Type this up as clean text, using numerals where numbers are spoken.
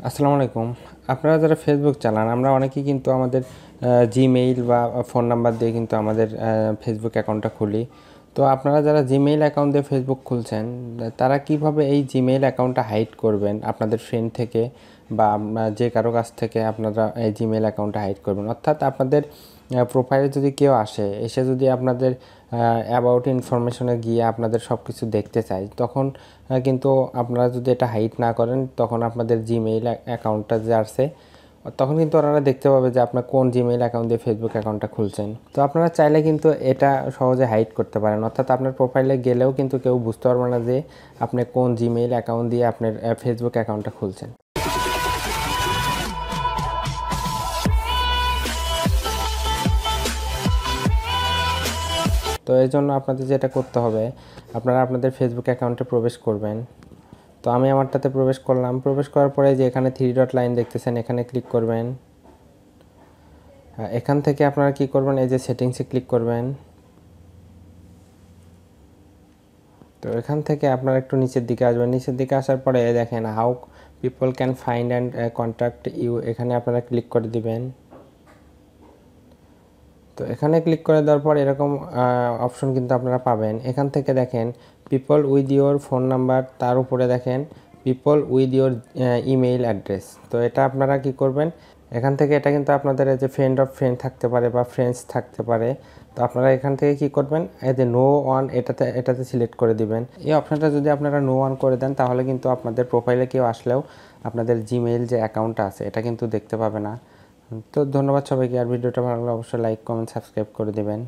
আসসালামু আলাইকুম। আপনারা যারা ফেসবুক চালান, আমরা অনেকেই কিন্তু আমাদের জিমেইল বা ফোন নাম্বার দিয়ে কিন্তু আমাদের ফেসবুক অ্যাকাউন্টটা খুলি। তো আপনারা যারা জিমেইল অ্যাকাউন্ট দিয়ে ফেসবুক খুলছেন, তারা কিভাবে এই জিমেইল অ্যাকাউন্টটা হাইড করবেন আপনাদের ফ্রেন্ড থেকে বা যে কারো কাছ থেকে আপনারা এই জিমেইল অ্যাকাউন্টটা হাইড করবেন? অর্থাৎ আপনাদের প্রোফাইলে যদি কেউ এসে যদি আপনাদের অ্যাবাউট ইনফরমেশনে গিয়ে আপনাদের সব কিছু দেখতে চায়, তখন কিন্তু আপনারা যদি এটা হাইড না করেন, তখন আপনাদের জিমেইল অ্যাকাউন্টটা যে আছে, তখন কিন্তু ওনারা দেখতে পাবে যে আপনার কোন জিমেইল অ্যাকাউন্ট দিয়ে ফেসবুক অ্যাকাউন্টটা খুলছেন। তো আপনারা চাইলে কিন্তু এটা সহজে হাইড করতে পারেন, অর্থাৎ আপনার প্রোফাইলে গেলেও কিন্তু কেউ বুঝতে পারবে না যে আপনি কোন জিমেইল অ্যাকাউন্ট দিয়ে আপনার ফেসবুক অ্যাকাউন্টটা খুলছেন। তো এই জন্য আপনাদের যেটা করতে হবে, আপনারা আপনাদের ফেসবুক অ্যাকাউন্টে প্রবেশ করবেন। তো আমি আমারটাতে প্রবেশ করলাম। প্রবেশ করার পরে যে এখানে 3 ডট লাইন দেখতেছেন, এখানে ক্লিক করবেন। এখান থেকে আপনারা কি করবেন, এই যে সেটিংসে ক্লিক করবেন। তো এখান থেকে আপনারা একটু নিচের দিকে আসবেন। নিচের দিকে আসার পরে দেখেন how people can find and contact you, এখানে আপনারা ক্লিক করে দিবেন। তো এখানে ক্লিক করে দেওয়ার পর এরকম অপশন কিন্তু আপনারা পাবেন। এখান থেকে দেখেন people with your phone number, তার উপরে দেখেন people with your email address. তো এটা আপনারা কি করবেন, এখান থেকে এটা কিন্তু আপনাদের যে ফ্রেন্ড অফ ফ্রেন্ড থাকতে পারে বা ফ্রেন্ডস থাকতে পারে। তো আপনারা এখান থেকে কি করবেন, এই যে নো ওয়ান, এটাতে সিলেক্ট করে দিবেন। এই অপশনটা যদি আপনারা নো ওয়ান করে দেন, তাহলে কিন্তু আপনাদের প্রোফাইলে কেউ আসলেও আপনাদের জিমেইল যে অ্যাকাউন্টটা আছে এটা কিন্তু দেখতে পাবে না। তো ধন্যবাদ সবাইকে। আর ভিডিওটা ভালো লাগলে অবশ্যই লাইক, কমেন্ট, সাবস্ক্রাইব করে দেবেন।